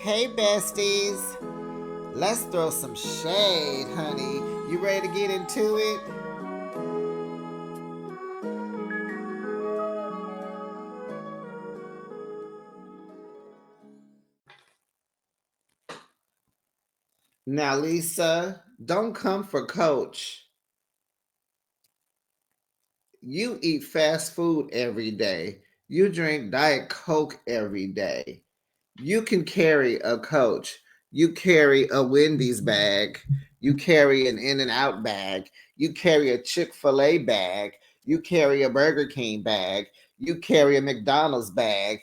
Hey, besties. Let's throw some shade, honey. You ready to get into it? Now, Lisa, don't come for Coach. You eat fast food every day. You drink Diet Coke every day. You can carry a Coach. You carry a Wendy's bag. You carry an In and Out bag. You carry a Chick-fil-A bag. You carry a Burger King bag. You carry a McDonald's bag.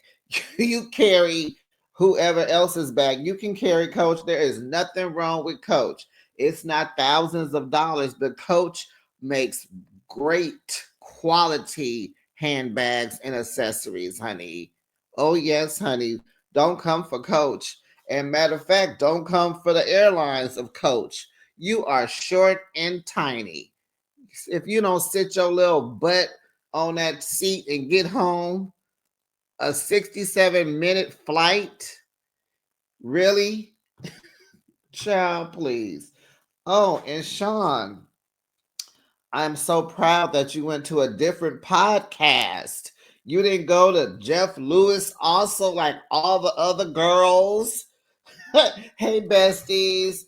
You carry whoever else's bag. You can carry Coach. There is nothing wrong with Coach. It's not thousands of dollars. The Coach makes great quality handbags and accessories, honey. Oh, yes, honey. Don't come for Coach. And matter of fact, don't come for the airlines of Coach. You are short and tiny. If you don't sit your little butt on that seat and get home, a 67-minute flight, really? Child, please. Oh, and Sean, I'm so proud that you went to a different podcast. You didn't go to Jeff Lewis also like all the other girls. Hey, besties.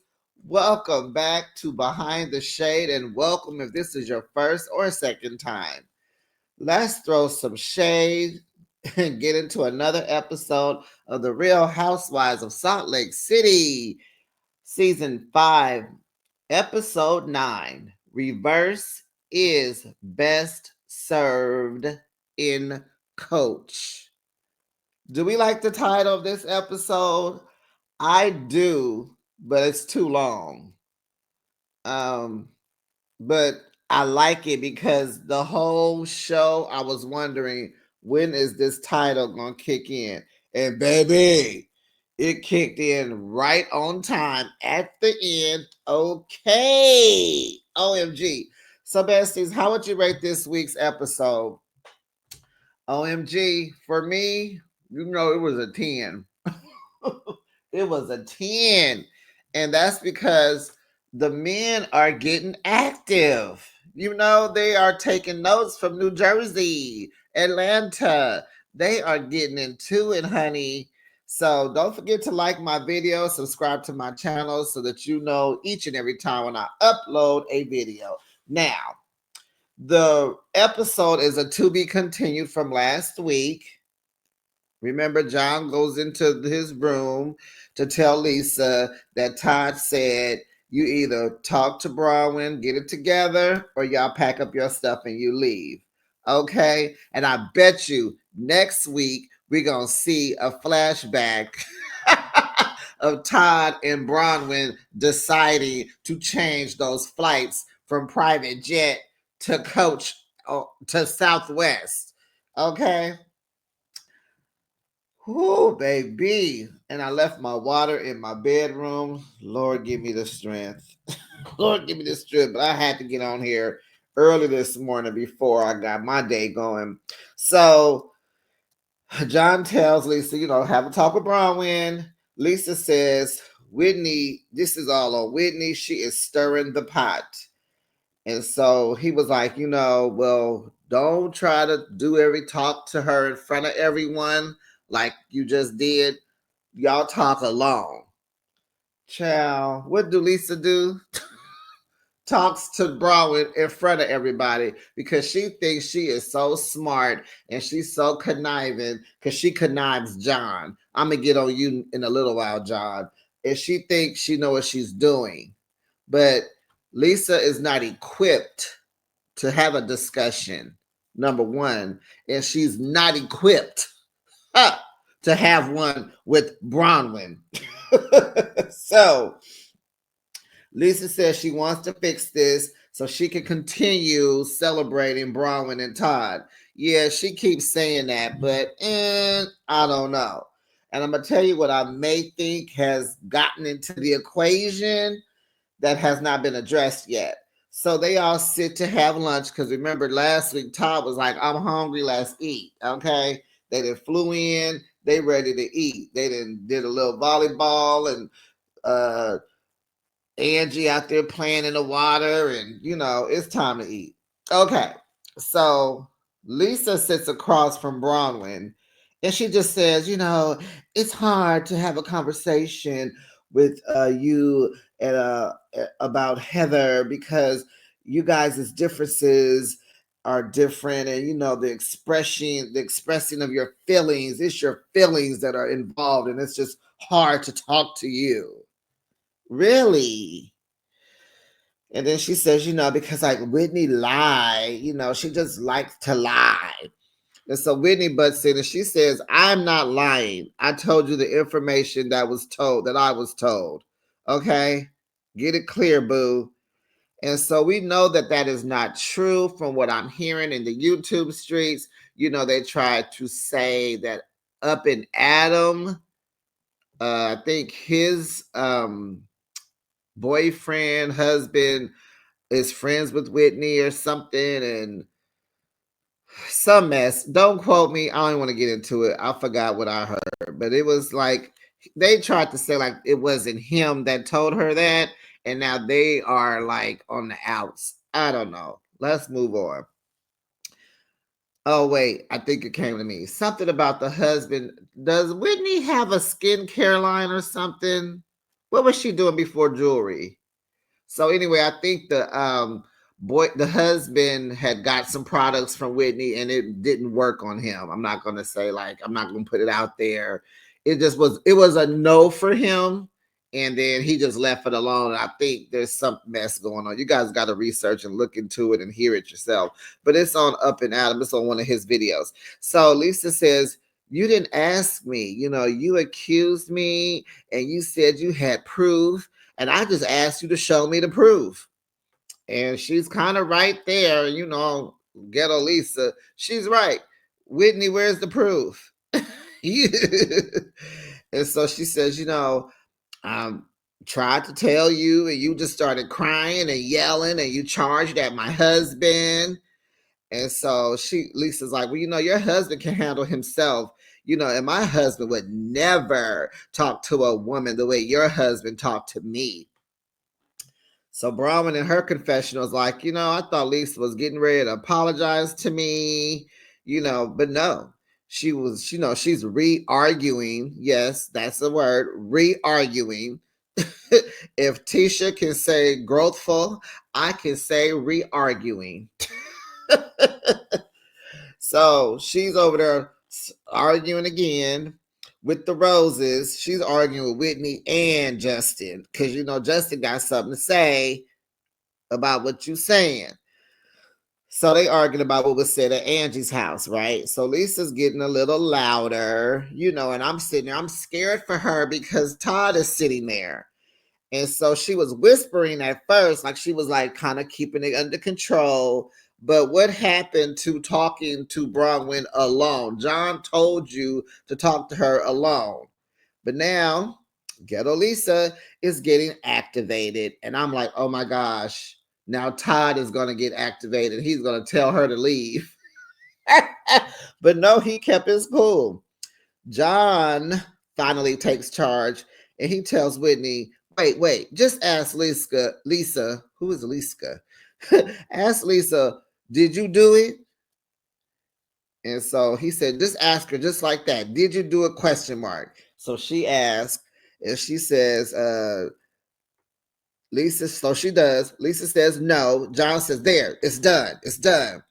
Welcome back to Behind the Shade, and welcome if this is your first or second time. Let's throw some shade and get into another episode of The Real Housewives of Salt Lake City, Season 5, Episode 9. Reverse is best served in Coach. Do we like the title of this episode? I do, but it's too long. Um, but I like it because the whole show I was wondering when is this title gonna kick in? And baby, it kicked in right on time at the end. Okay. OMG. So, besties, how would you rate this week's episode? OMG. For me, it was a 10. It was a 10. And that's because the men are getting active. They are taking notes from New Jersey, Atlanta. They are getting into it, honey. So don't forget to like my video, subscribe to my channel so that you know each and every time when I upload a video. Now, the episode is a to be continued from last week. Remember, John goes into his room to tell Lisa that Todd said, you either talk to Bronwyn, get it together, or y'all pack up your stuff and you leave. Okay? And I bet you next week we're going to see a flashback of Todd and Bronwyn deciding to change those flights from private jet to coach to Southwest. Okay? Oh, baby. And I left my water in my bedroom. Lord, give me the strength. Lord, give me the strength. But I had to get on here early this morning before I got my day going. So John tells Lisa, have a talk with Bronwyn. Lisa says, Whitney, this is all on Whitney. She is stirring the pot. And so he was like, well, don't try to do every talk to her in front of everyone like you just did. Y'all talk alone. Child, what do Lisa do? Talks to Bronwyn in front of everybody because she thinks she is so smart and she's so conniving because she connives John. I'm going to get on you in a little while, John. And she thinks she knows what she's doing. But Lisa is not equipped to have a discussion, number one, and she's not equipped to have one with Bronwyn. So Lisa says she wants to fix this so she can continue celebrating Bronwyn and Todd. Yeah, she keeps saying that, but I don't know. And I'm going to tell you what I may think has gotten into the equation that has not been addressed yet. So they all sit to have lunch because remember last week Todd was like, I'm hungry, let's eat. Okay. They done flew in. They ready to eat. They did a little volleyball and uh Angie out there playing in the water, and it's time to eat. Okay, so Lisa sits across from Bronwyn, and she just says, it's hard to have a conversation with you and about Heather because you guys' differences are different, and the expressing of your feelings, it's your feelings that are involved, and it's just hard to talk to you. Really? And then she says, because like Whitney lied, she just likes to lie. And so Whitney butts in and she says, I'm not lying. I told you the information that I was told. Okay? Get it clear, boo. And so we know that that is not true from what I'm hearing in the YouTube streets. They tried to say that Up in Adam, I think his boyfriend, husband, is friends with Whitney or something, and some mess. Don't quote me. I don't want to get into it. I forgot what I heard, but it was like they tried to say like it wasn't him that told her that, and now they are like on the outs. I don't know. Let's move on. Oh wait, I think it came to me. Something about the husband. Does Whitney have a skincare line or something? What was she doing before jewelry? So anyway, I think the husband had got some products from Whitney and it didn't work on him. I'm not gonna say like I'm not gonna put it out there. It was a no for him, and then he just left it alone. I think there's some mess going on. You guys got to research and look into it and hear it yourself. But it's on Up and Adam. It's on one of his videos. So Lisa says, you didn't ask me. You accused me and you said you had proof, and I just asked you to show me the proof. And she's kind of right there, ghetto Lisa. She's right. Whitney, where's the proof? And so she says, I tried to tell you, and you just started crying and yelling, and you charged at my husband. And so Lisa's like, well, your husband can handle himself. And my husband would never talk to a woman the way your husband talked to me. So Brahman in her confession was like, I thought Lisa was getting ready to apologize to me, but no. She was, she's re-arguing. Yes, that's the word, re-arguing. If Tisha can say growthful, I can say re-arguing. So she's over there arguing again with the Roses. She's arguing with Whitney and Justin because Justin got something to say about what you're saying. So they arguing about what was said at Angie's house, right? So Lisa's getting a little louder, and I'm sitting there. I'm scared for her because Todd is sitting there. And so she was whispering at first, like she was like kind of keeping it under control. But what happened to talking to Bronwyn alone? John told you to talk to her alone. But now Ghetto Lisa is getting activated. And I'm like, oh my gosh. Now Todd is going to get activated. He's going to tell her to leave. But no, he kept his cool. John finally takes charge and he tells Whitney, wait, just ask Lisa, who is Lisa? Ask Lisa, did you do it? And so he said, just ask her just like that. Did you do a question mark? So she asked, and she says, Lisa, so she does. Lisa says no. John says, there, it's done. It's done.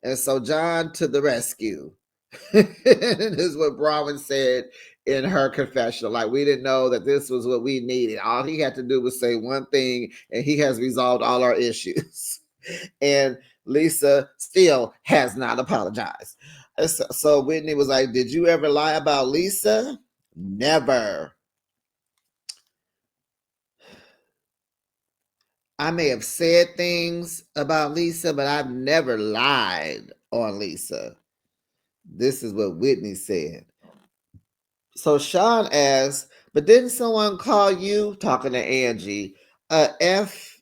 And so John to the rescue. This is what Bronwyn said in her confessional. Like, we didn't know that this was what we needed. All he had to do was say one thing, and he has resolved all our issues. And Lisa still has not apologized. So Whitney was like, did you ever lie about Lisa? Never. I may have said things about Lisa, but I've never lied on Lisa. This is what Whitney said. So Sean asks, but didn't someone call you, talking to Angie, a F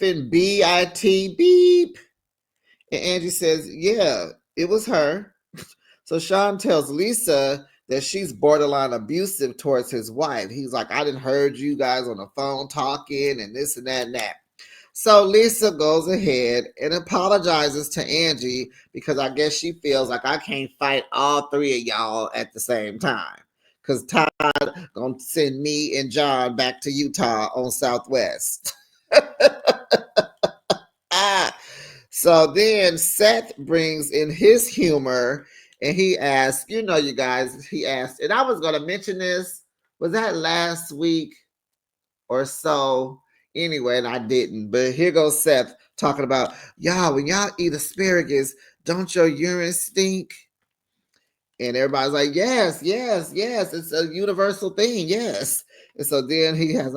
and B-I-T beep? And Angie says, yeah, it was her. So Sean tells Lisa that she's borderline abusive towards his wife. He's like, I didn't heard you guys on the phone talking and this and that and that. So Lisa goes ahead and apologizes to Angie because I guess she feels like I can't fight all three of y'all at the same time. Because Todd gonna send me and John back to Utah on Southwest. Ah. So then Seth brings in his humor and he asks, you guys, he asked, and I was going to mention this. Was that last week or so? Anyway, and I didn't. But here goes Seth talking about, y'all, when y'all eat asparagus, don't your urine stink? And everybody's like, yes, yes, yes. It's a universal thing. Yes. And so then he has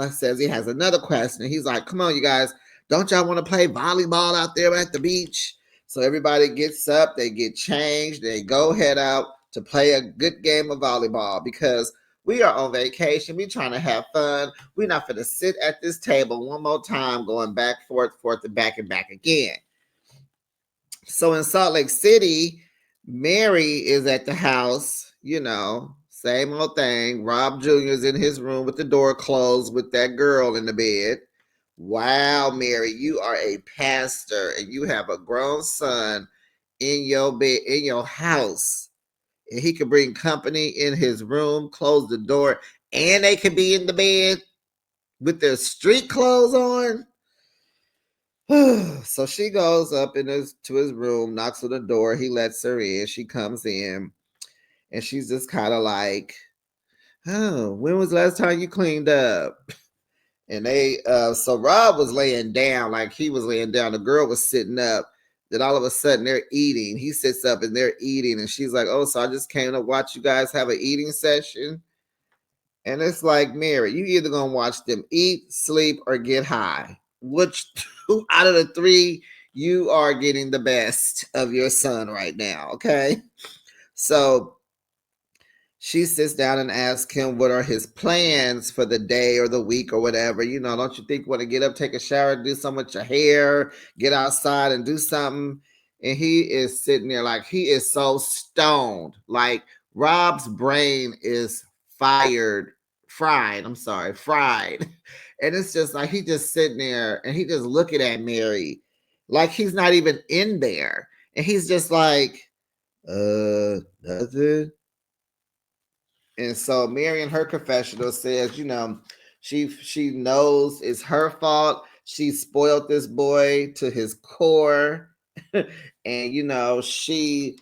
another question. He's like, come on, you guys, don't y'all want to play volleyball out there at the beach? So everybody gets up, they get changed, they go head out to play a good game of volleyball because we are on vacation. We trying to have fun. We're not going to sit at this table one more time going back, forth, and back again. So in Salt Lake City, Mary is at the house, same old thing. Rob Jr. is in his room with the door closed with that girl in the bed. Wow, Mary, you are a pastor and you have a grown son in your bed, in your house. And he could bring company in his room, close the door, and they could be in the bed with their street clothes on. So she goes up to his room, knocks on the door. He lets her in. She comes in, and she's just kind of like, "Oh, when was the last time you cleaned up?" And so Rob was laying down, like he was laying down. The girl was sitting up. Then all of a sudden they're eating. He sits up and they're eating, and she's like, "Oh, so I just came to watch you guys have an eating session." And it's like, Mary, you either gonna watch them eat, sleep, or get high. Which two out of the three you are getting the best of your son right now? Okay. So she sits down and asks him what are his plans for the day or the week or whatever. Don't you think you want to get up, take a shower, do something with your hair, get outside and do something? And he is sitting there like he is so stoned. Like Rob's brain is fried. And it's just like he just sitting there and he just looking at Mary like he's not even in there. And he's just like, nothing. And so Mary in her confessional says, she knows it's her fault. She spoiled this boy to his core. And she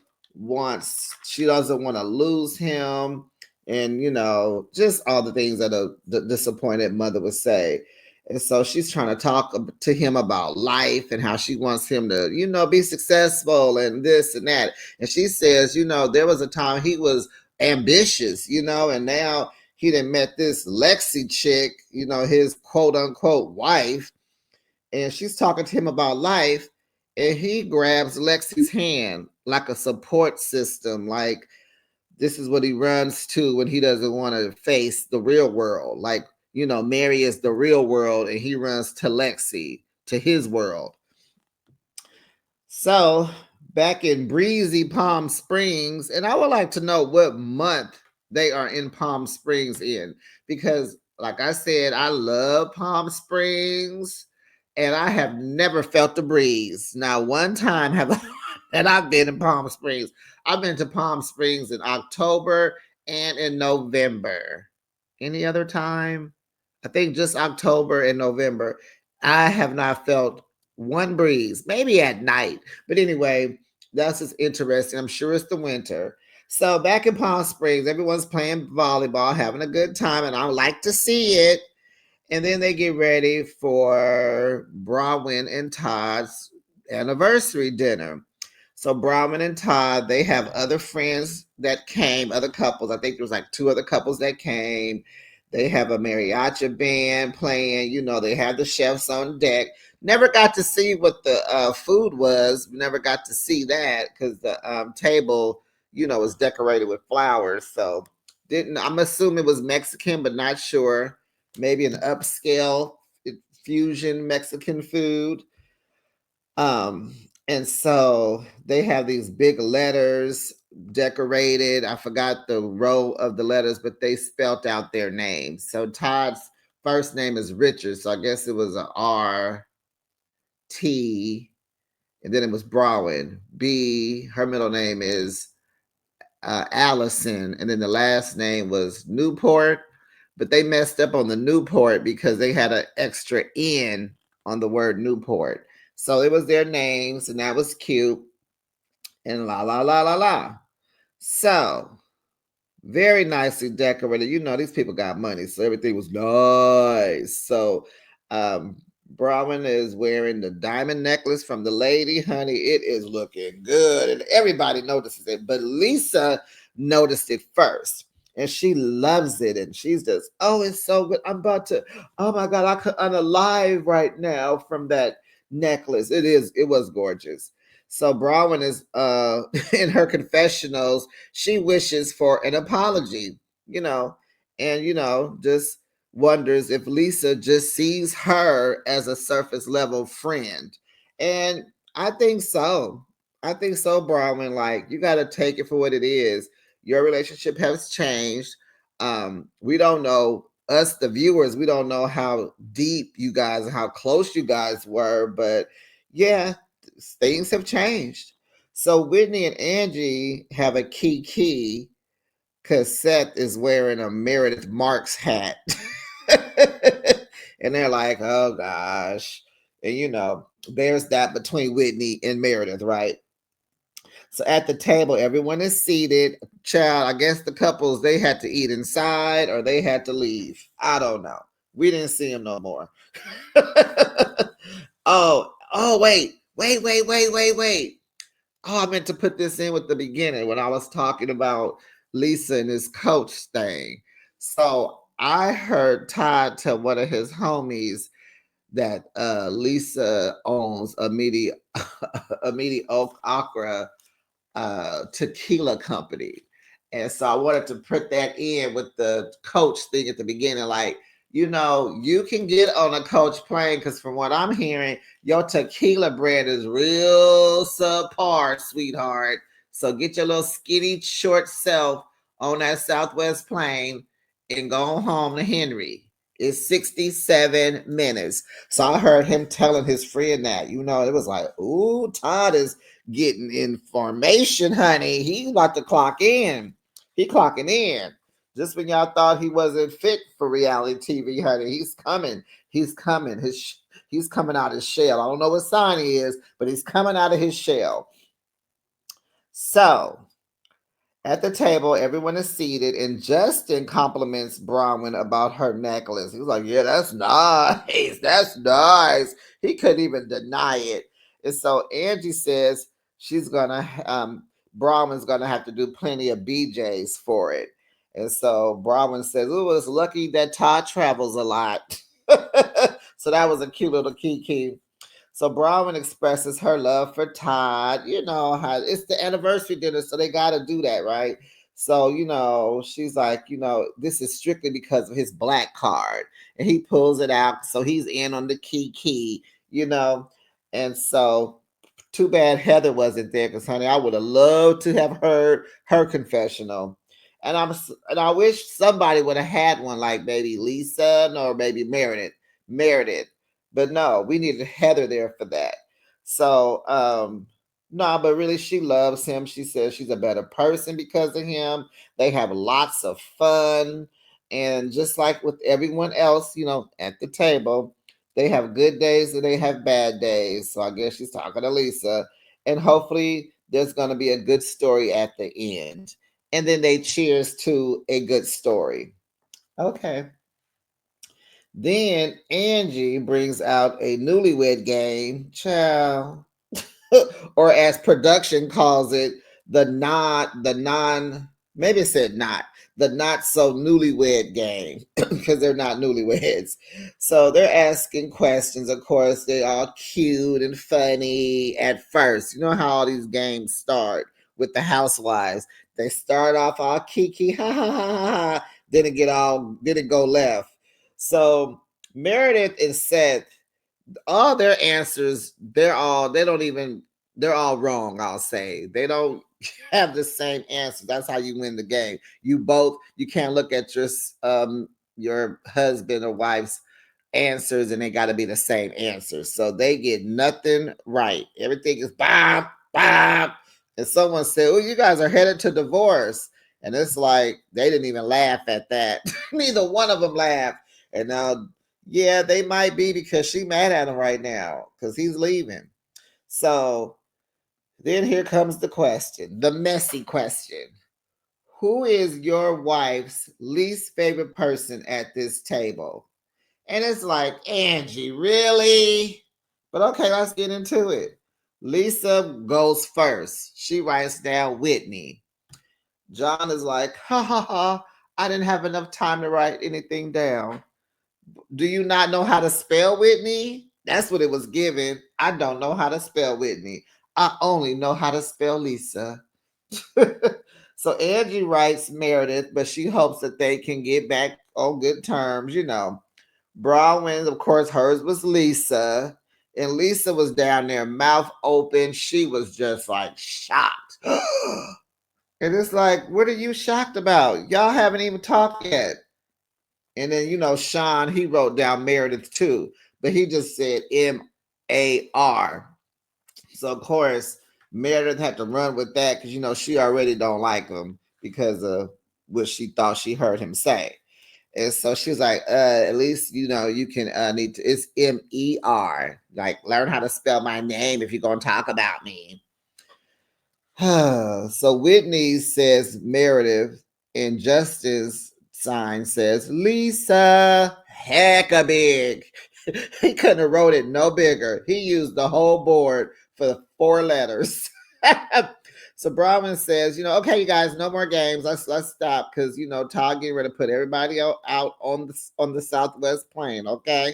doesn't want to lose him. And just all the things that the disappointed mother would say. And so she's trying to talk to him about life and how she wants him to, be successful and this and that. And she says, there was a time he was ambitious, and now he done met this Lexi chick, his quote unquote wife, and she's talking to him about life, and he grabs Lexi's hand like a support system, like this is what he runs to when he doesn't want to face the real world. Like, Mary is the real world, and he runs to Lexi, to his world. So back in breezy Palm Springs, and I would like to know what month they are in Palm Springs in, because like I said, I love Palm Springs and I have never felt the breeze. Now, one time have I that I've been in Palm Springs. I've been to Palm Springs in October and in November. Any other time? I think just October and November. I have not felt one breeze, maybe at night. But anyway, that's just interesting. I'm sure it's the winter. So back in Palm Springs, everyone's playing volleyball, having a good time, and I like to see it. And then they get ready for Bronwyn and Todd's anniversary dinner. So Bronwyn and Todd, they have other friends that came, other couples. I think there was like two other couples that came. They have a mariachi band playing. They have the chefs on deck. Never got to see what the food was. Never got to see that because the table, was decorated with flowers. So didn't. I'm assuming it was Mexican, but not sure. Maybe an upscale fusion Mexican food. And so they have these big letters decorated. I forgot the row of the letters, but they spelt out their names. So Todd's first name is Richard, so I guess it was a R-T, and then it was Browen. B, her middle name is Allison, and then the last name was Newport, but they messed up on the Newport because they had an extra N on the word Newport. So it was their names, and that was cute. And la la la la la. So very nicely decorated. You know, these people got money, so everything was nice. So, um, Brahman is wearing the diamond necklace from the lady. Honey, it is looking good, and everybody notices it. But Lisa noticed it first, and she loves it, and she's just, oh, it's so good. I'm about to, oh my God, I could unalive right now from that necklace. It was gorgeous. So Brahman is in her confessionals, she wishes for an apology, you know, and just wonders if Lisa just sees her as a surface level friend. And I think so. I think so, Brahman. Like, you got to take it for what it is. Your relationship has changed. We don't know, us, the viewers, we don't know how deep you guys, how close you guys were, but yeah, things have changed. So Whitney and Angie have a key because Seth is wearing a Meredith Marks hat. And they're like, oh gosh. And there's that between Whitney and Meredith, right? So at the table, everyone is seated. Child, I guess the couples, they had to eat inside or they had to leave. I don't know. We didn't see them no more. Wait. Oh, I meant to put this in with the beginning when I was talking about Lisa and his coach thing. So I heard Todd tell one of his homies that Lisa owns a mediocre tequila company. And so I wanted to put that in with the coach thing at the beginning. Like, you can get on a coach plane because from what I'm hearing, your tequila brand is real subpar, sweetheart. So get your little skinny, short self on that Southwest plane and go home to Henry. It's 67 minutes. So I heard him telling his friend that, it was like, ooh, Todd is getting information, honey. He's about to clock in. He clocking in. Just when y'all thought he wasn't fit for reality TV, honey, he's coming. He's coming. He's coming out of his shell. I don't know what sign he is, but he's coming out of his shell. So at the table, everyone is seated, and Justin compliments Bronwyn about her necklace. He was like, yeah, that's nice. That's nice. He couldn't even deny it. And so Angie says she's gonna Bronwyn's gonna have to do plenty of BJs for it. And so Bronwyn says, oh, it's lucky that Todd travels a lot. So that was a cute little kiki. So Bronwyn expresses her love for Todd. You know how it's the anniversary dinner, so they got to do that, right? So, she's like, this is strictly because of his black card. And he pulls it out. So he's in on the key, you know. And so, too bad Heather wasn't there because, honey, I would have loved to have heard her confessional. And I wish somebody would have had one like maybe Lisa or maybe Meredith. But no, we needed Heather there for that. So, no, but really, she loves him. She says she's a better person because of him. They have lots of fun. And just like with everyone else, at the table, they have good days and they have bad days. So I guess she's talking to Lisa. And hopefully, there's going to be a good story at the end. And then they cheers to a good story. Okay. Then Angie brings out a newlywed game, child, or as production calls it, maybe it said the not so newlywed game because they're not newlyweds. So they're asking questions. Of course, they're all cute and funny at first. You know how all these games start with the Housewives. They start off all kiki, ha ha ha ha, ha. Then it go left. So Meredith and Seth, all their answers, they don't even they're all wrong, I'll say. They don't have the same answer. That's how you win the game. You can't look at your husband or wife's answers and they got to be the same answers. So they get nothing right. Everything is bop, bop. And someone said, "Oh, you guys are headed to divorce." And it's like they didn't even laugh at that. Neither one of them laughed. And now, yeah, they might be because she mad at him right now because he's leaving. So then here comes the question, the messy question. Who is your wife's least favorite person at this table? And it's like, Angie, really? But okay, let's get into it. Lisa goes first. She writes down Whitney. John is like, ha ha ha, I didn't have enough time to write anything down. Do you not know how to spell Whitney? That's what it was given. I don't know how to spell Whitney. I only know how to spell Lisa. So Angie writes Meredith, but she hopes that they can get back on good terms. Bronwyn, of course, hers was Lisa. And Lisa was down there, mouth open. She was just like shocked. And it's like, what are you shocked about? Y'all haven't even talked yet. And then, Sean, he wrote down Meredith too, but he just said Mar. So, of course, Meredith had to run with that because, she already don't like him because of what she thought she heard him say. And so she was like, at least, you can need to, it's Mer. Like, learn how to spell my name if you're going to talk about me. So Whitney says Meredith, and Justin's sign says Lisa. Heck a big. He couldn't have wrote it no bigger. He used the whole board for the 4 letters. So Brahman says, okay, you guys, no more games. Let's stop because Todd getting ready to put everybody out on the Southwest plane, okay?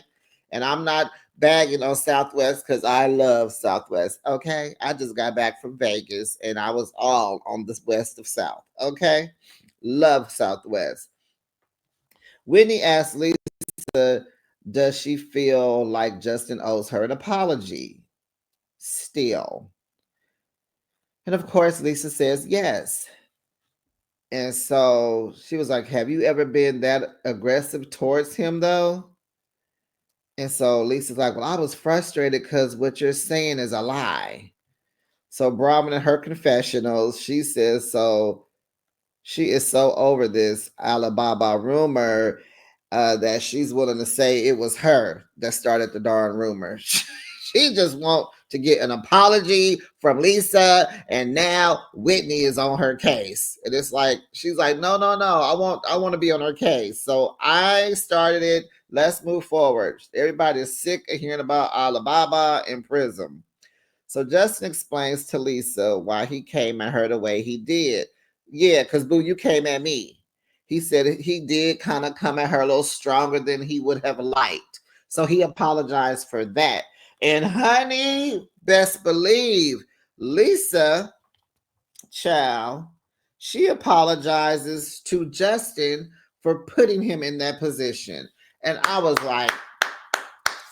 And I'm not bagging on Southwest because I love Southwest. Okay, I just got back from Vegas and I was all on the west of South. Okay, love Southwest. Whitney asked Lisa, does she feel like Justin owes her an apology? Still. And of course, Lisa says yes. And so she was like, have you ever been that aggressive towards him though? And so Lisa's like, well, I was frustrated because what you're saying is a lie. So Brahman in her confessionals, she says, so she is so over this Alibaba rumor that she's willing to say it was her that started the darn rumor. She just want to get an apology from Lisa, and now Whitney is on her case. And it's like she's like, no, no, no. I want to be on her case. So I started it. Let's move forward. Everybody is sick of hearing about Alibaba and Prism. So Justin explains to Lisa why he came at her the way he did. Yeah, because Boo, you came at me. He said he did kind of come at her a little stronger than he would have liked. So he apologized for that. And honey, best believe Lisa, child, she apologizes to Justin for putting him in that position. And I was like,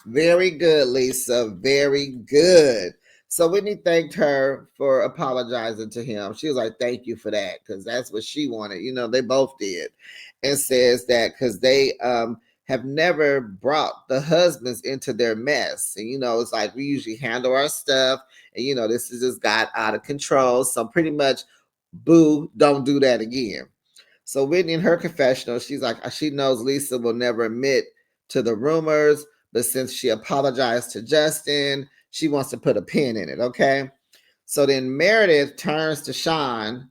very good, Lisa. Very good. So Whitney thanked her for apologizing to him. She was like, thank you for that, because that's what she wanted. They both did. And says that because they have never brought the husbands into their mess. And, it's like we usually handle our stuff. And, this has just got out of control. So pretty much, boo, don't do that again. So Whitney in her confessional, she's like, she knows Lisa will never admit to the rumors, but since she apologized to Justin, she wants to put a pin in it, okay? So then Meredith turns to Sean,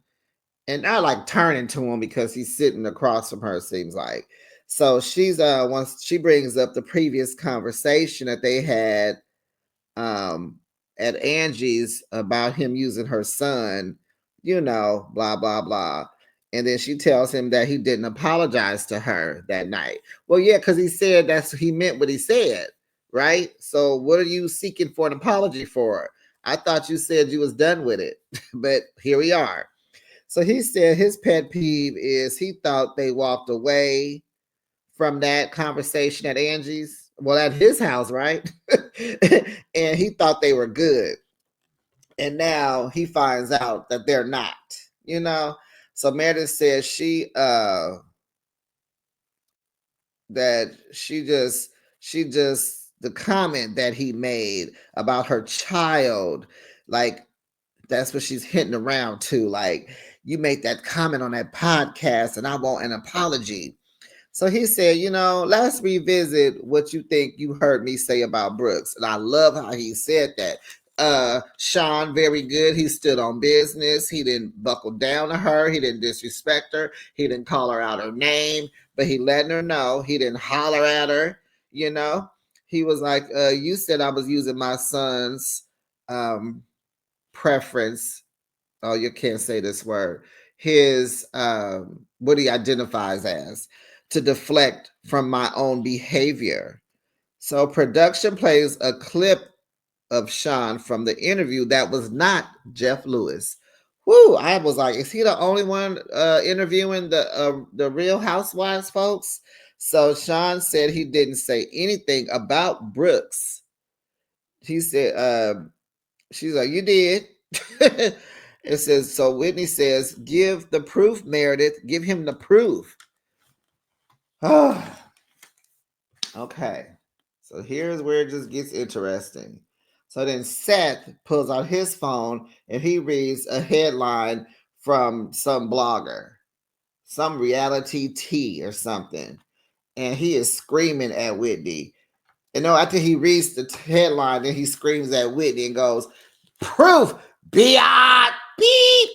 and I like turning to him because he's sitting across from her, seems like. So she's once she brings up the previous conversation that they had at Angie's about him using her son, blah, blah, blah. And then she tells him that he didn't apologize to her that night. Well, yeah, because he said he meant what he said, right? So what are you seeking for an apology for? I thought you said you was done with it, but here we are. So he said his pet peeve is he thought they walked away from that conversation at Angie's, well, at his house, right? And he thought they were good. And now he finds out that they're not, you know. So Meredith says that she just the comment that he made about her child, like that's what she's hitting around to. Like, you make that comment on that podcast and I want an apology. So he said, let's revisit what you think you heard me say about Brooks. And I love how he said that. Sean, very good. He stood on business. He didn't buckle down to her. He didn't disrespect her. He didn't call her out her name, but he letting her know. He didn't holler at her, you know. He was like, you said I was using my son's preference. Oh, you can't say this word. His what he identifies as, to deflect from my own behavior. So production plays a clip of Sean from the interview that was not Jeff Lewis. Whoo! I was like, is he the only one interviewing the Real Housewives folks? So Sean said he didn't say anything about Brooks. He said, she's like, you did. It says, so Whitney says, give the proof, Meredith. Give him the proof. Okay. So here's where it just gets interesting. So then Seth pulls out his phone and he reads a headline from some blogger, some reality T or something. And he is screaming at Whitney. And no, after he reads the headline, then he screams at Whitney and goes, proof, beyond beep.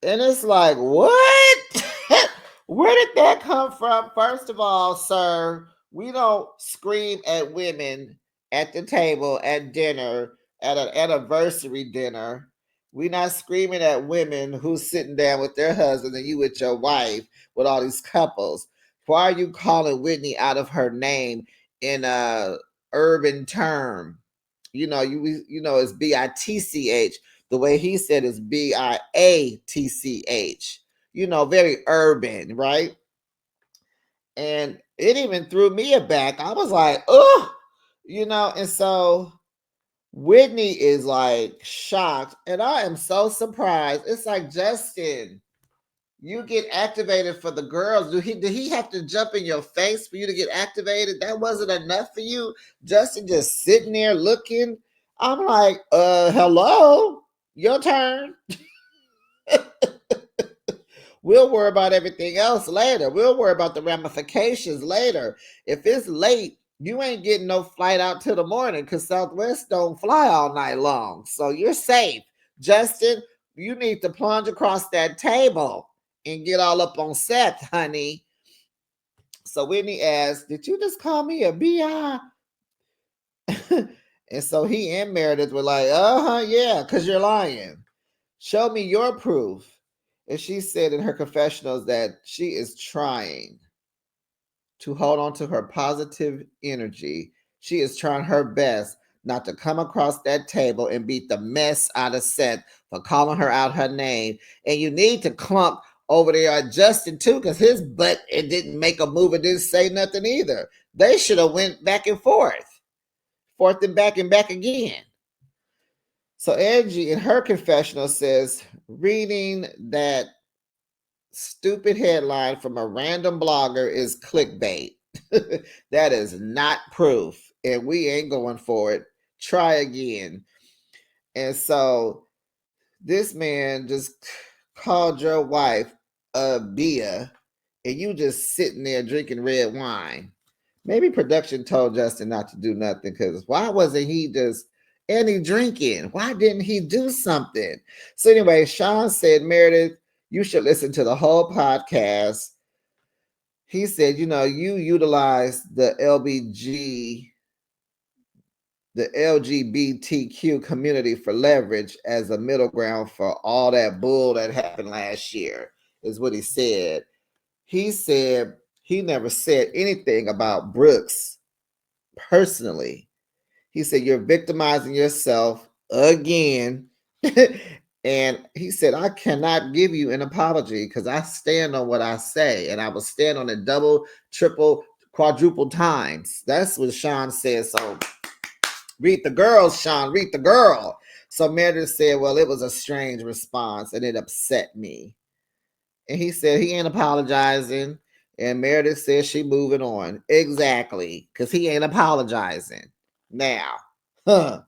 And it's like, what? Where did that come from? First of all, sir, we don't scream at women at the table, at dinner, at an anniversary dinner. We're not screaming at women who's sitting down with their husband and you with your wife with all these couples. Why are you calling Whitney out of her name in a urban term? It's BITCH. The way he said is BIATCH. Very urban, right? And it even threw me aback. I was like, oh, and so Whitney is like shocked, and I am so surprised. It's like, Justin, you get activated for the girls. Did he have to jump in your face for you to get activated? That wasn't enough for you? Justin just sitting there looking. I'm like, hello, your turn. We'll worry about everything else later. We'll worry about the ramifications later. If it's late, you ain't getting no flight out till the morning because Southwest don't fly all night long. So you're safe. Justin, you need to plunge across that table and get all up on Seth, honey. So Whitney asked, did you just call me a BI? And so he and Meredith were like, yeah, because you're lying. Show me your proof. And she said in her confessionals that she is trying to hold on to her positive energy. She is trying her best not to come across that table and beat the mess out of Seth for calling her out her name. And you need to clump over there at Justin too, because his butt, it didn't make a move. It didn't say nothing either. They should have went back and forth and back again. So Angie in her confessional says, reading that stupid headline from a random blogger is clickbait. That is not proof, and we ain't going for it. Try again. And so this man just called your wife a Bia, and you just sitting there drinking red wine. Maybe production told Justin not to do nothing, because why wasn't he just any drinking? Why didn't he do something? So anyway, Sean said, Meredith, you should listen to the whole podcast. He said, you utilize the LGBTQ community for leverage as a middle ground for all that bull that happened last year, is what he said. He said he never said anything about Brooks personally. He said, you're victimizing yourself again. And he said, I cannot give you an apology because I stand on what I say, and I will stand on it double, triple, quadruple times. That's what Sean said. So read the girls, Sean, read the girl. So Meredith said, well, it was a strange response and it upset me. And he said he ain't apologizing. And Meredith says she moving on. Exactly. Because he ain't apologizing. Now. Huh.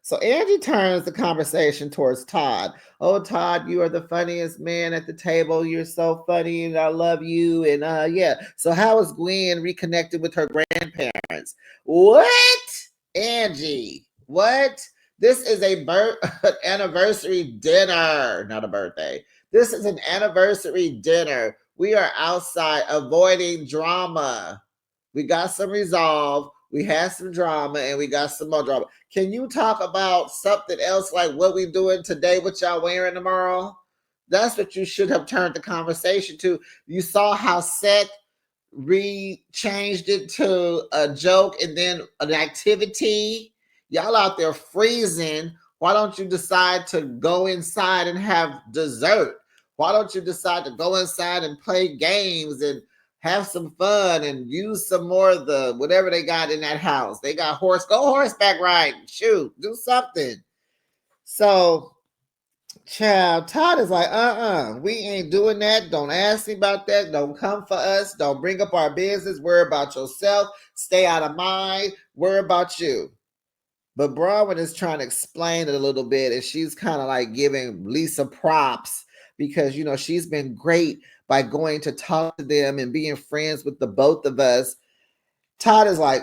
So Angie turns the conversation towards Todd. Oh, Todd, you are the funniest man at the table. You're so funny and I love you. And yeah. So how is Gwen reconnected with her grandparents? What? Angie. What? This is a anniversary dinner, not a birthday. This is an anniversary dinner. We are outside avoiding drama. We got some resolve. We had some drama and we got some more drama. Can you talk about something else like what we doing today, what y'all wearing tomorrow? That's what you should have turned the conversation to. You saw how Seth changed it to a joke and then an activity. Y'all out there freezing. Why don't you decide to go inside and have dessert? Why don't you decide to go inside and play games and have some fun and use some more of the whatever they got in that house? They got go horseback riding, shoot, do something. So child, Todd is like, we ain't doing that. Don't ask me about that. Don't come for us. Don't bring up our business. Worry about yourself. Stay out of mine. Worry about you. But Bronwyn is trying to explain it a little bit, and she's kind of like giving Lisa props because, you know, she's been great by going to talk to them and being friends with the both of us. Todd is like,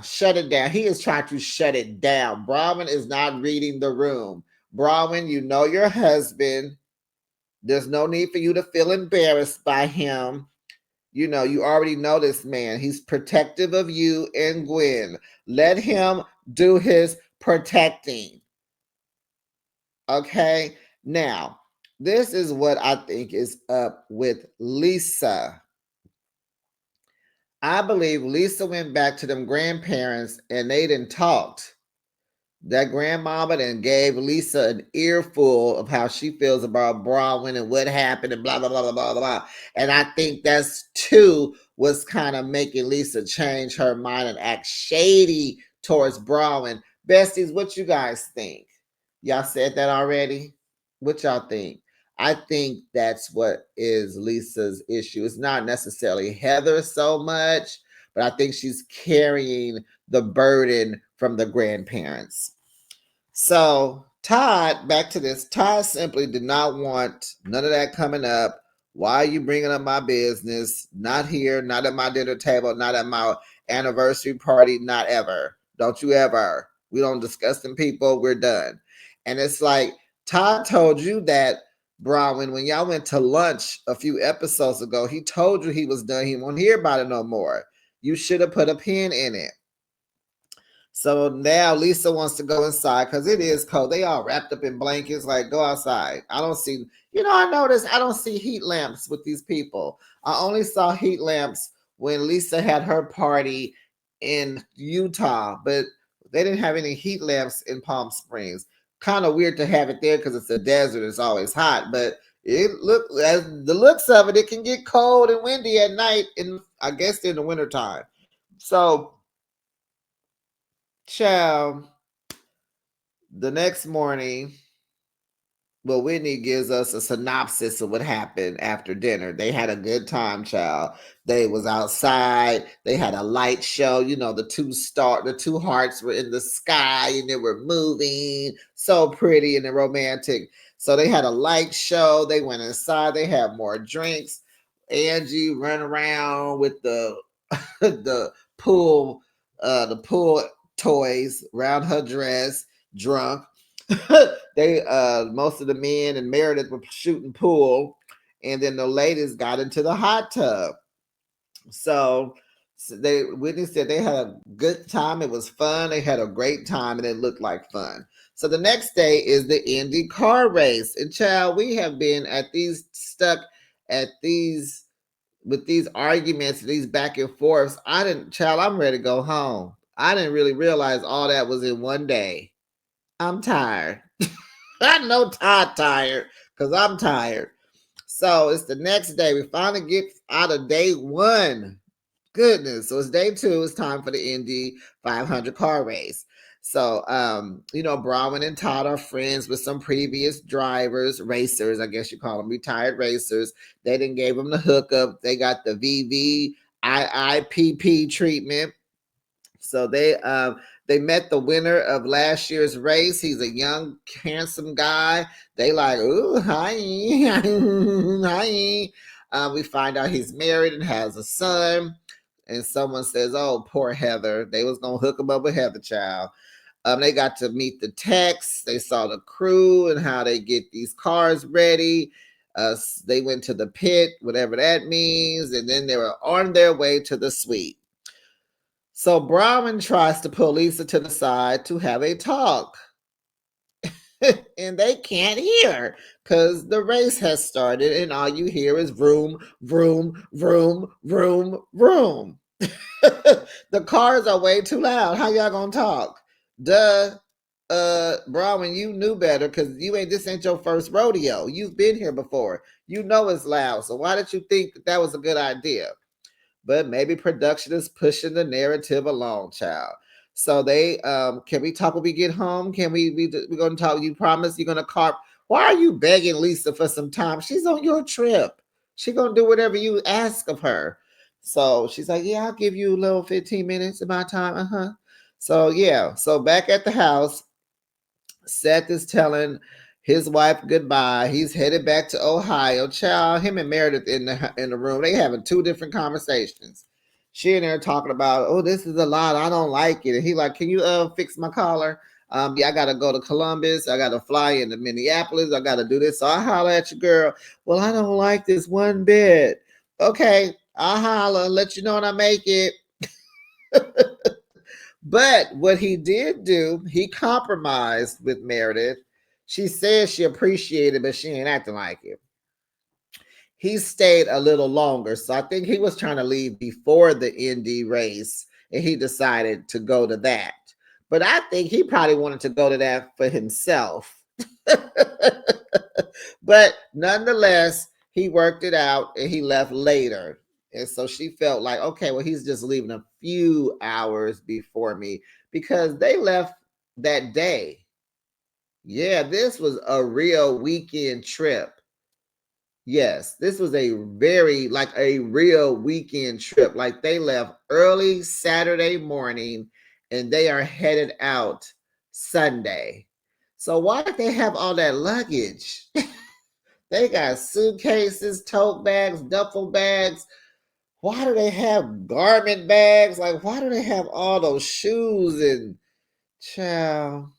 shut it down. He is trying to shut it down. Bronwyn is not reading the room. Bronwyn, you know your husband. There's no need for you to feel embarrassed by him. You know, you already know this man. He's protective of you and Gwen. Let him do his protecting. Okay? Now, this is what I think is up with Lisa. I believe Lisa went back to them grandparents and they didn't talked. That grandmama then gave Lisa an earful of how she feels about Bronwyn and what happened and blah, blah, blah, blah, blah, blah. And I think that's too what's kind of making Lisa change her mind and act shady towards Bronwyn. Besties, what you guys think? Y'all said that already? What y'all think? I think that's what is Lisa's issue. It's not necessarily Heather so much, but I think she's carrying the burden from the grandparents. So Todd, back to this, Todd simply did not want none of that coming up. Why are you bringing up my business? Not here, not at my dinner table, not at my anniversary party, not ever. Don't you ever. We don't discuss them people. We're done. And it's like, Todd told you that, Bronwyn, when y'all went to lunch a few episodes ago, he told you he was done. He won't hear about it no more. You should have put a pin in it. So now Lisa wants to go inside because it is cold. They all wrapped up in blankets, like, go outside. I don't see, I noticed I don't see heat lamps with these people. I only saw heat lamps when Lisa had her party in Utah, but they didn't have any heat lamps in Palm Springs. Kind of weird to have it there because it's a desert. It's always hot, but as the looks of it, it can get cold and windy at night, I guess in the wintertime. So child, the next morning, well, Whitney gives us a synopsis of what happened after dinner. They had a good time, child. They was outside. They had a light show. You know, the two hearts were in the sky and they were moving. So pretty and romantic. So they had a light show. They went inside. They had more drinks. Angie ran around with the the pool toys around her dress, drunk. They most of the men and Meredith were shooting pool, and then the ladies got into the hot tub. So Whitney said they had a good time. It was fun. They had a great time, and it looked like fun. So the next day is the Indy car race, and child, we have been stuck at these with these arguments, these back and forths. I'm ready to go home. I didn't really realize all that was in one day. I'm tired. I know Todd tired because I'm tired. So it's the next day. We finally get out of day one. Goodness. So it's day two. It's time for the Indy 500 car race. So, Brahman and Todd are friends with some previous drivers, racers, I guess you call them, retired racers. They didn't gave them the hookup. They got the VVIIPP treatment. So they met the winner of last year's race. He's a young, handsome guy. They like, ooh, hi, hi. We find out he's married and has a son. And someone says, "Oh, poor Heather." They was gonna hook him up with Heather, child. They got to meet the techs. They saw the crew and how they get these cars ready. They went to the pit, whatever that means, and then they were on their way to the suite. So Brahman tries to pull Lisa to the side to have a talk. And they can't hear because the race has started, and all you hear is vroom, vroom, vroom, vroom, vroom. The cars are way too loud. How y'all gonna talk? Duh. Brahman, you knew better because this ain't your first rodeo. You've been here before. You know it's loud. So why did you think that was a good idea? But maybe production is pushing the narrative along, child. So they can we talk when we get home? Can we're gonna talk? You promise you're gonna carp. Why are you begging Lisa for some time? She's on your trip. She gonna do whatever you ask of her. So she's like, yeah, I'll give you a little 15 minutes of my time. Uh-huh. So yeah. So back at the house, Seth is telling his wife goodbye. He's headed back to Ohio. Child, him and Meredith in the room. They having two different conversations. She and there talking about, oh, this is a lot. I don't like it. And he like, can you fix my collar? Yeah, I gotta go to Columbus. I gotta fly into Minneapolis. I gotta do this. So I holler at you, girl. Well, I don't like this one bit. Okay, I'll holler, let you know when I make it. But what he did do, he compromised with Meredith. She says she appreciated it, but she ain't acting like it. He stayed a little longer. So I think he was trying to leave before the Indy race and he decided to go to that. But I think he probably wanted to go to that for himself. But nonetheless, he worked it out and he left later. And so she felt like, okay, well, he's just leaving a few hours before me because they left that day. Yeah, this was a real weekend trip. Yes, this was a very like a real weekend trip. Like they left early Saturday morning and they are headed out Sunday. So why did they have all that luggage? They got suitcases, tote bags, duffel bags. Why do they have garment bags? Like, why do they have all those shoes and child?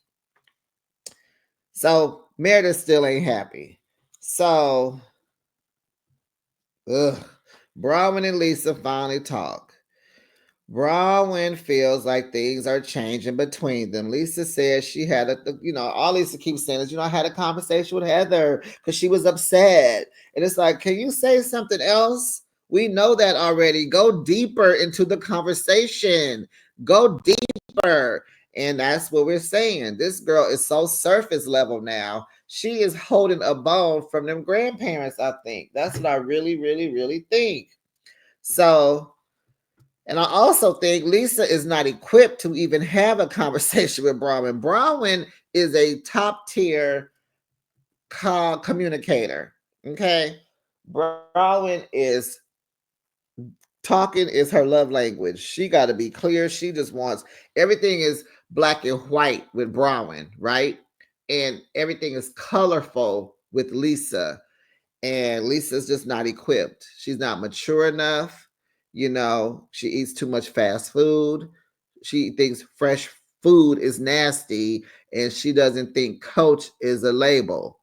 So Meredith still ain't happy. So, ugh. Bronwyn and Lisa finally talk. Bronwyn feels like things are changing between them. Lisa says she had all Lisa keeps saying is, I had a conversation with Heather because she was upset. And it's like, can you say something else? We know that already. Go deeper into the conversation. Go deeper. And that's what we're saying. This girl is so surface level now. She is holding a bone from them grandparents, I think. That's what I really, really, really think. So, and I also think Lisa is not equipped to even have a conversation with Bronwyn. Bronwyn is a top tier communicator. Okay. Bronwyn is talking is her love language. She got to be clear. She just wants everything is black and white with Bronwyn, right? And everything is colorful with Lisa. And Lisa's just not equipped. She's not mature enough. She eats too much fast food. She thinks fresh food is nasty, and she doesn't think Coach is a label.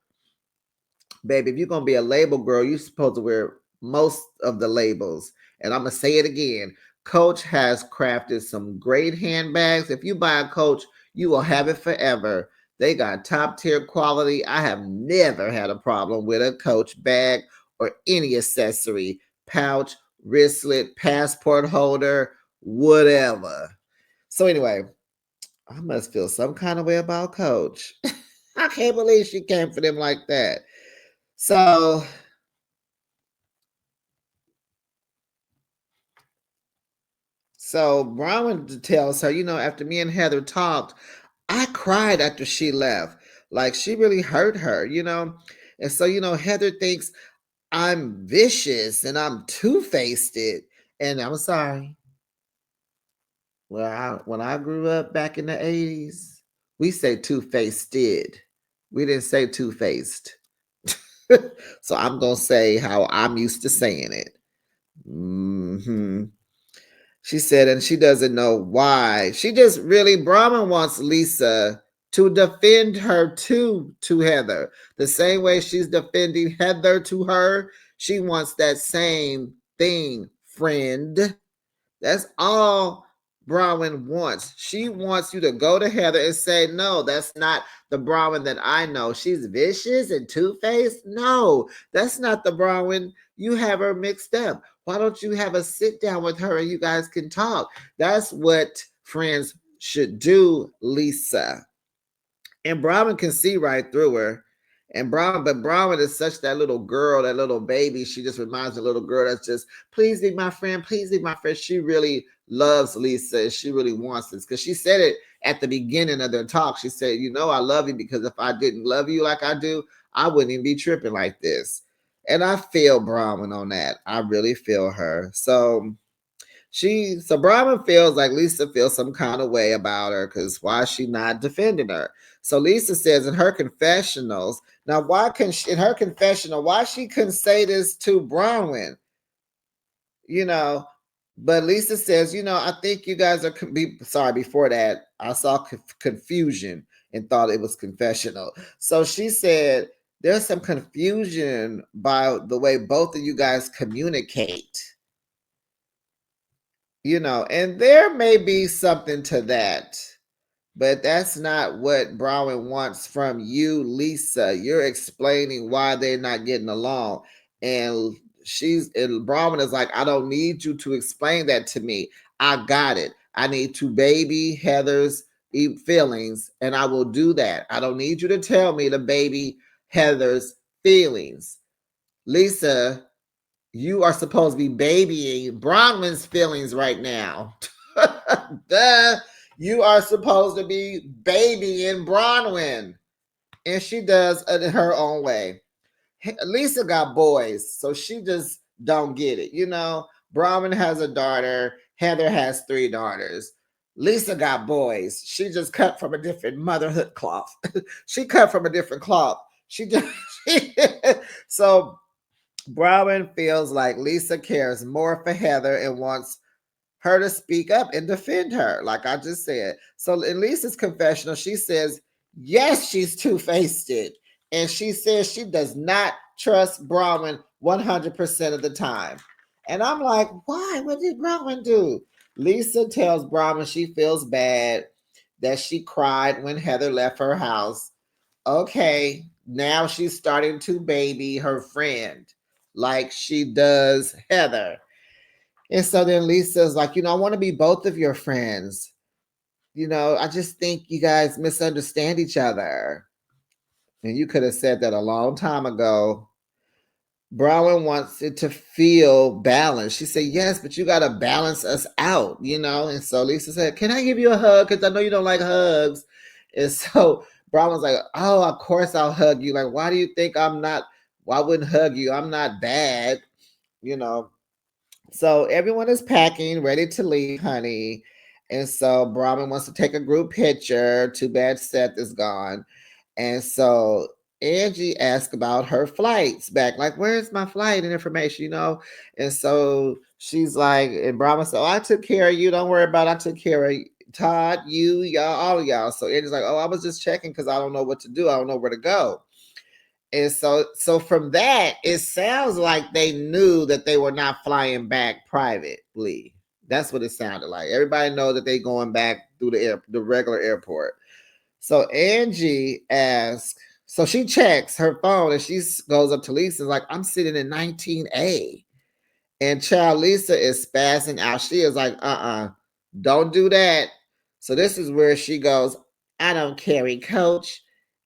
Baby, if you're gonna be a label girl, you're supposed to wear most of the labels. And I'm gonna say it again. Coach has crafted some great handbags. If you buy a Coach, you will have it forever. They got top tier quality. I have never had a problem with a Coach bag or any accessory, pouch, wristlet, passport holder, whatever. So anyway, I must feel some kind of way about Coach. I can't believe she came for them like that. So So Bronwyn tells her, after me and Heather talked, I cried after she left. Like she really hurt her, you know? And so, Heather thinks I'm vicious and I'm two-faced. And I'm sorry. Well, when I grew up back in the 80s, we say two-faced did. We didn't say two-faced. So I'm going to say how I'm used to saying it. Hmm. She said, and she doesn't know why. She just really, Brahman wants Lisa to defend her to Heather. The same way she's defending Heather to her, she wants that same thing, friend. That's all Bronwyn wants. She wants you to go to Heather and say, no, that's not the Bronwyn that I know. She's vicious and two-faced. No, that's not the Bronwyn. You have her mixed up. Why don't you have a sit down with her and you guys can talk? That's what friends should do, Lisa. And Brahman can see right through her. But Brahman is such that little girl, that little baby. She just reminds a little girl that's just, please be my friend, please be my friend. She really loves Lisa. She really wants this because she said it at the beginning of their talk. She said, I love you because if I didn't love you like I do, I wouldn't even be tripping like this. And I feel Brahman on that. I really feel her. So Brahman feels like Lisa feels some kind of way about her because why is she not defending her? So Lisa says in her confessionals, now why can she in her confessional, why she couldn't say this to Bronwyn? You know, but Lisa says, I think you guys are sorry, before that, I saw confusion and thought it was confessional. So she said there's some confusion by the way both of you guys communicate. And there may be something to that, but that's not what Browning wants from you, Lisa. You're explaining why they're not getting along. And Browning is like, I don't need you to explain that to me. I got it. I need to baby Heather's feelings, and I will do that. I don't need you to tell me to baby Heather's feelings. Lisa, you are supposed to be babying Bronwyn's feelings right now. Duh. You are supposed to be babying Bronwyn. And she does it in her own way. Lisa got boys, so she just don't get it. Bronwyn has a daughter. Heather has 3 daughters. Lisa got boys. She just cut from a different motherhood cloth. She cut from a different cloth. She just so Browning feels like Lisa cares more for Heather and wants her to speak up and defend her, like I just said. So in Lisa's confessional, she says, yes, she's two-faced. And she says she does not trust Browning 100% of the time. And I'm like, why? What did Browning do? Lisa tells Browning she feels bad that she cried when Heather left her house. Okay, now she's starting to baby her friend like she does Heather. And so then Lisa's like, I want to be both of your friends. I just think you guys misunderstand each other. And you could have said that a long time ago. Browning wants it to feel balanced. She said, yes, but you got to balance us out, And so Lisa said, can I give you a hug? Because I know you don't like hugs. And so Browning was like, oh, of course I'll hug you. Like, why do you think why wouldn't hug you? I'm not bad, you know. So everyone is packing, ready to leave, honey. And so Brahman wants to take a group picture. Too bad Seth is gone. And so Angie asked about her flights back, like, where's my flight and information? And so she's like, and Brahma said, oh, I took care of you. Don't worry about it. I took care of Todd, you, y'all, all of y'all. So Angie's like, oh, I was just checking because I don't know what to do. I don't know where to go. And so from that, it sounds like they knew that they were not flying back privately. That's what it sounded like. Everybody knows that they going back through the regular airport. So Angie asks, so she checks her phone and she goes up to Lisa, like, I'm sitting in 19A. And child Lisa is spazzing out. She is like, don't do that. So this is where she goes, I don't carry coach,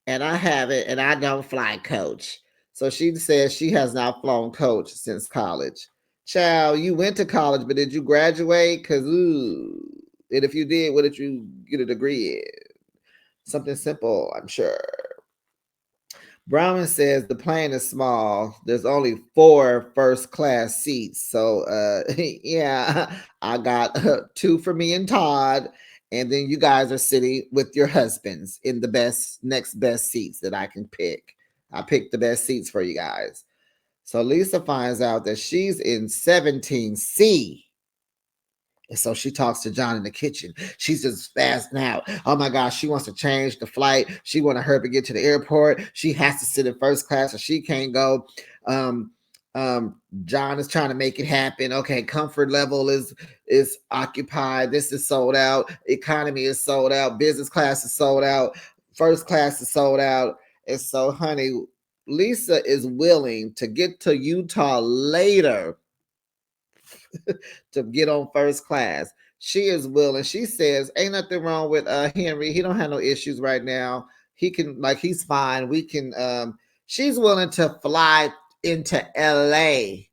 and I have it, and I don't fly coach. So she says she has not flown coach since college. Child, you went to college, but did you graduate? And if you did, what did you get a degree in? Something simple, I'm sure. Brown says the plane is small. There's only 4 first class seats. So yeah, I got 2 for me and Todd. And then you guys are sitting with your husbands in the next best seats that I can pick. I picked the best seats for you guys. So Lisa finds out that she's in 17C. And so she talks to John in the kitchen. She's just fast now. Oh my gosh, she wants to change the flight. She want to hurry to get to the airport. She has to sit in first class or she can't go. Um, John is trying to make it happen. Okay, comfort level is occupied. This is sold out. Economy is sold out. Business class is sold out. First class is sold out. And so, honey, Lisa is willing to get to Utah later to get on first class. She is willing. She says, ain't nothing wrong with Henry. He don't have no issues right now. He can, like, he's fine. We can she's willing to fly into LA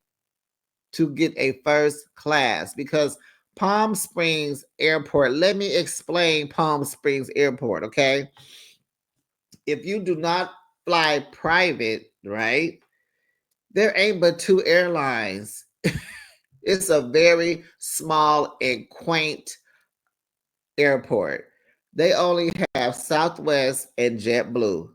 to get a first class because Palm Springs Airport, let me explain Palm Springs Airport, okay? If you do not fly private, right? There ain't but 2 airlines. It's a very small and quaint airport. They only have Southwest and JetBlue.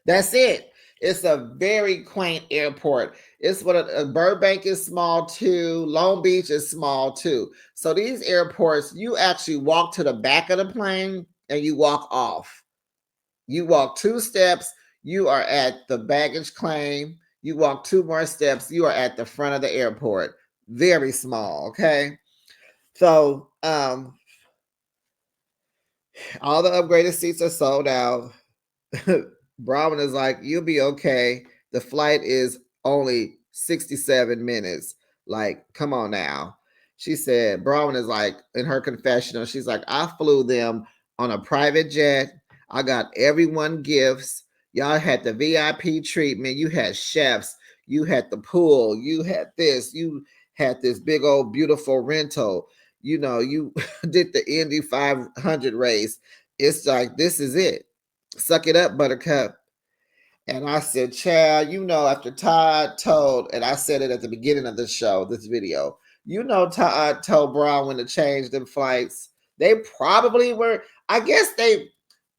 That's it. It's a very quaint airport. It's what Burbank is small too. Long Beach is small too. So these airports, you actually walk to the back of the plane and you walk off. You walk 2 steps, you are at the baggage claim. You walk 2 more steps, you are at the front of the airport. Very small, okay? So, all the upgraded seats are sold out. Brahman is like, you'll be okay. The flight is only 67 minutes. Like, come on now. She said, Brahman is like, in her confessional, she's like, I flew them on a private jet. I got everyone gifts. Y'all had the VIP treatment. You had chefs. You had the pool. You had this. You had this big old beautiful rental. You know, you did the Indy 500 race. It's like, this is it. Suck it up, Buttercup. And I said, Chad, you know, after Todd told, and I said it at the beginning of the show, this video, you know, Todd told Brown when to change them flights. They probably were, I guess they,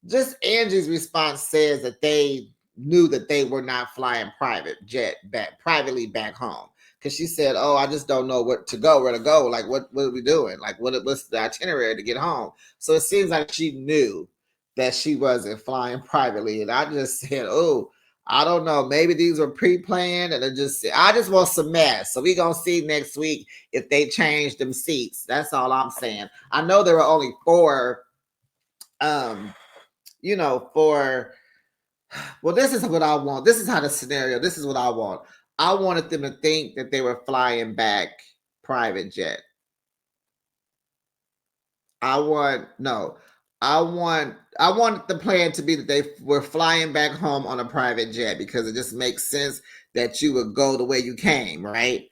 just Angie's response says that they knew that they were not flying private jet back privately back home. Because she said, oh, I just don't know where to go. Like, what are we doing? Like, what's the itinerary to get home? So it seems like she knew that she wasn't flying privately. And I just said, oh, I don't know. Maybe these were pre-planned and I just want some mess. So we gonna see next week if they change them seats. That's all I'm saying. I know there were only 4 you know, for well, this is what I want. This is how the scenario, this is what I want. I wanted them to think that they were flying back private jet. I want no. I want the plan to be that they were flying back home on a private jet because it just makes sense that you would go the way you came, right?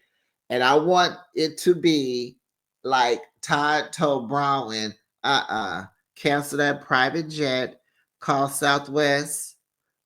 And I want it to be like Todd told Brown, cancel that private jet, call Southwest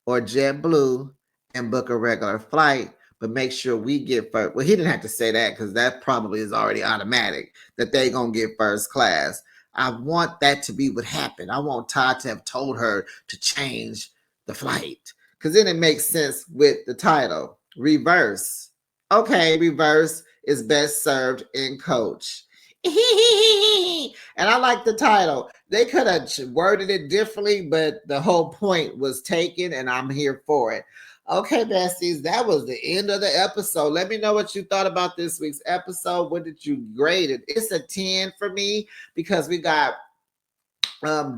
or JetBlue and book a regular flight, but make sure we get first. Well, he didn't have to say that because that probably is already automatic that they gonna get first class. I want that to be what happened. I want Todd to have told her to change the flight because then it makes sense with the title. Reverse. Okay, reverse is best served in coach. And I like the title. They could have worded it differently, but the whole point was taken, and I'm here for it. Okay, besties, that was the end of the episode. Let me know what you thought about this week's episode. What did you grade it? It's a 10 for me because we got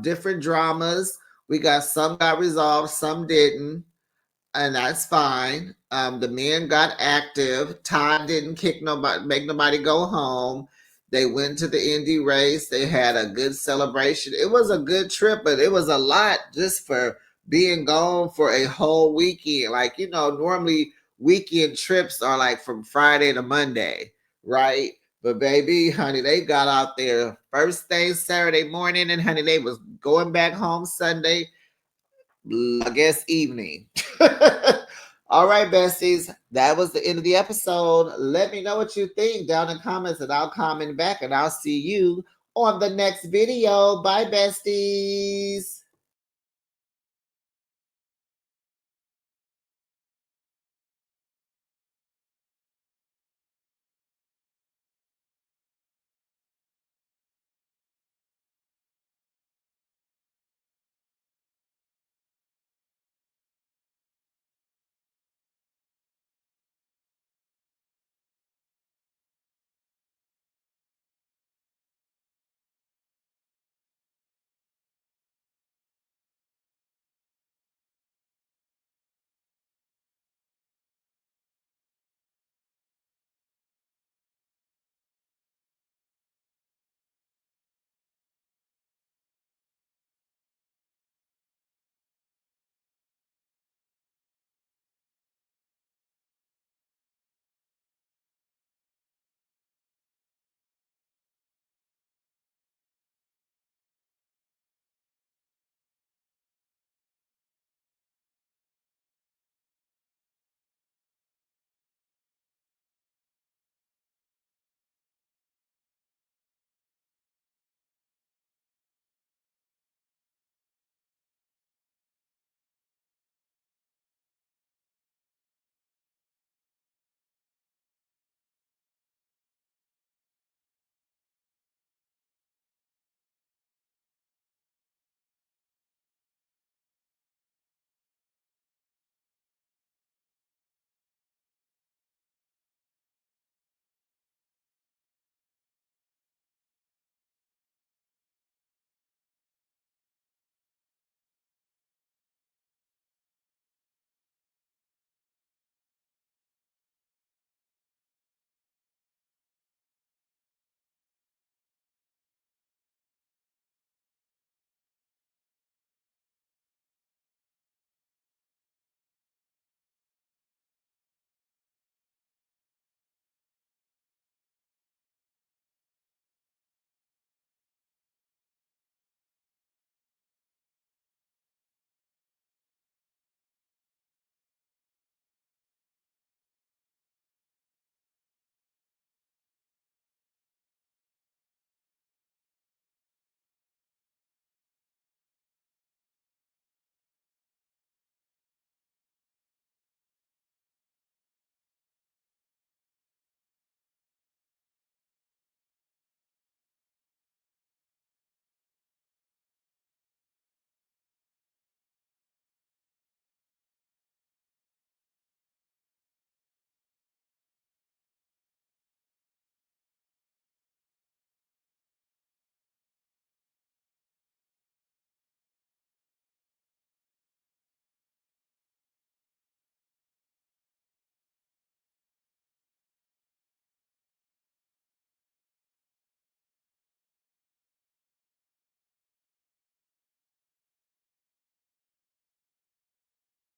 different dramas. We got some got resolved, some didn't, and that's fine. The men got active. Todd didn't kick nobody, make nobody go home. They went to the Indy race. They had a good celebration. It was a good trip, but it was a lot just for being gone for a whole weekend. Like, you know, normally weekend trips are like from Friday to Monday, right? But baby, honey, they got out there first thing Saturday morning, and honey, they was going back home Sunday, I guess evening. All right, besties, that was the end of the episode. Let me know what you think down in the comments, and I'll comment back, and I'll see you on the next video. Bye, besties.